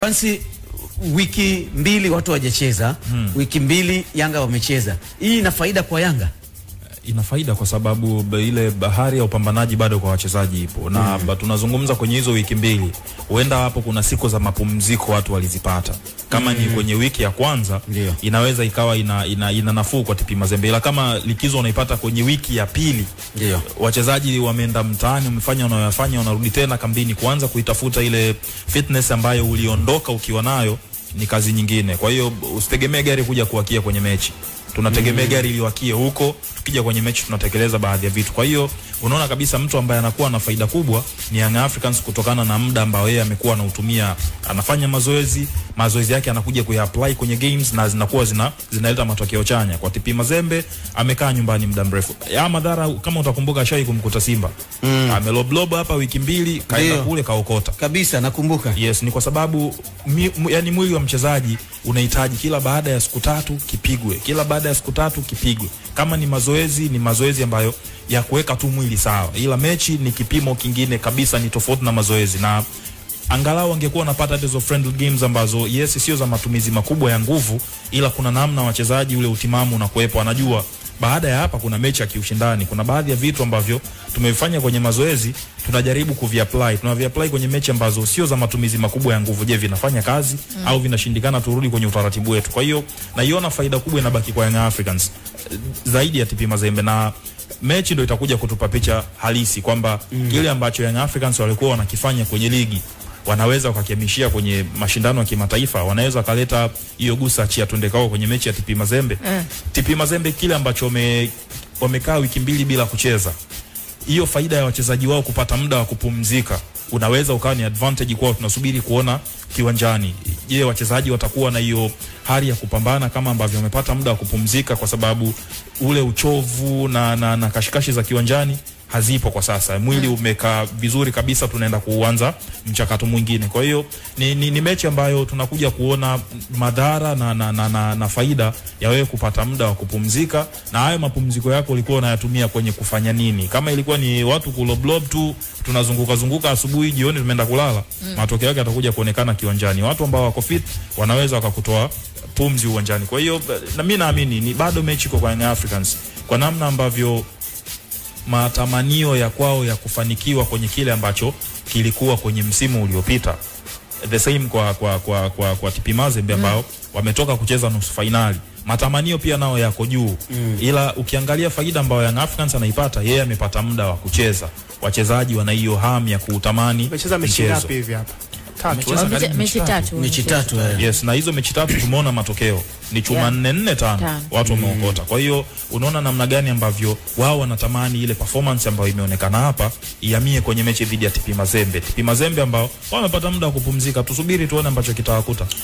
Basi wiki mbili watu hawajacheza, wiki mbili Yanga wamecheza. Hii ina faida kwa Yanga? Ina faida kwa sababu ile bahari ya upambanaji bado kwa wachezaji ipo na tunazungumza kwenye hizo wiki mbili, huenda hapo kuna siku za mapumziko watu walizipata kama ni kwenye wiki ya kwanza. Ndiyo. Inaweza ikawa ina nafuu kwa TP Mazembe, ila kama likizo unaipata kwenye wiki ya pili, Ndiyo, wachezaji wameenda mtaani, wamefanya wanayofanya, wanarudi tena kambini kuanza kuitafuta ile fitness ambayo uliondoka ukiwa nayo, ni kazi nyingine. Kwa hiyo usitegemee gari kuja kuwakia kwenye mechi, tunategemea gari liwakie huko, tukija kwenye mechi tunatekeleza baadhi ya vitu. Kwa hiyo unaona kabisa mtu ambaye anakuwa na faida kubwa ni Young Africans, kutokana na muda ambao yeye amekuwa anautumia, anafanya mazoezi yake anakuja kuyapply kwenye games na zinakuwa zinaleta matokeo chanya. Kwa TP Mazembe amekaa nyumbani muda mrefu. Ya madhara kama utakumbuka Shai kumkuta Simba. Ameloblob hapa wiki mbili, kaenda kule kaokota. Kabisa nakumbuka. Yes, ni kwa sababu yani mwili wa mchezaji unahitaji kila baada ya siku 3 kipigwe, kila baada ya siku 3 kipigwe. Kama ni mazoezi ambayo ya kuweka tu mwili sawa, ila mechi ni kipimo kingine kabisa, ni tofauti na mazoezi. Na angalau angekuwa anapata hizo friendly games ambazo sio za matumizi makubwa ya nguvu, ila kuna namna wachezaji ule utimamu na kuepo, anajua baada ya hapa kuna mechi ya kiushindani. Kuna baadhi ya vitu ambavyo tumefanya kwenye mazoezi tunajaribu tunaviapply kwenye mechi ambazo sio za matumizi makubwa ya nguvu. Je, vinafanya kazi au vinashindikana? Turudi kwenye utaratibu wetu. Kwa hiyo naiona faida kubwa inabaki kwa Young Africans zaidi ya TP Mazembe, na mechi ndio itakuja kutupa picha halisi kwamba kile ambacho Young Africans walikuwa wanakifanya kwenye ligi wanaweza wakakihamishia kwenye mashindano ya kimataifa, wanaweza kaleta hiyo gusa chia tundekao kwenye mechi ya TP Mazembe. TP Mazembe kile ambacho wamekaa wiki mbili bila kucheza, hiyo faida ya wachezaji wao kupata muda wa kupumzika unaweza ukawa ni advantage kwao. Tunasubiri kuona kiwanjani, je, wachezaji watakuwa na hiyo hali ya kupambana kama ambavyo wamepata muda wa kupumzika, kwa sababu ule uchovu na kashikashi za kiwanjani hazipo kwa sasa. Mwili umekaa vizuri kabisa, tunaenda kuanza mchakato mwingine. Kwa hiyo ni mechi ambayo tunakuja kuona madhara na faida ya wewe kupata muda wa kupumzika, na hayo mapumziko yako ulikuwa unayatumia kwenye kufanya nini. Kama ilikuwa ni watu kuloblob tu, tunazunguka asubuhi jioni tumeenda kulala, matokeo yake yatakuja kuonekana kiwanjani. Watu ambao wako fit wanaweza wakakutoa pumzi uwanjani. Kwa hiyo na mimi naamini ni bado mechi kwa Young Africans, kwa namna ambavyo matamanio ya kwao ya kufanikiwa kwenye kile ambacho kilikuwa kwenye msimu uliopita. The same kwa TP Mazembe ambao wametoka kucheza nusu finali. Matamanio pia nao yako juu. Ila ukiangalia faida ambayo Young Africans anaipata, yeye amepata muda wa kucheza. Wachezaji wana hiyo hamu ya kuutamani. Amecheza mechi ngapi hivi hapa? Mechi tatu. Yes, na hizo mechi 3 tumeona matokeo ni chuma 4-5 watu wameokota. Kwa hiyo unaona namna gani ambavyo wao wanatamani ile performance ambayo imeonekana hapa ihamie kwenye mechi dhidi ya TP Mazembe. TP Mazembe ambao wamepata muda wa kupumzika, tusubiri tuone ambacho kitawakuta.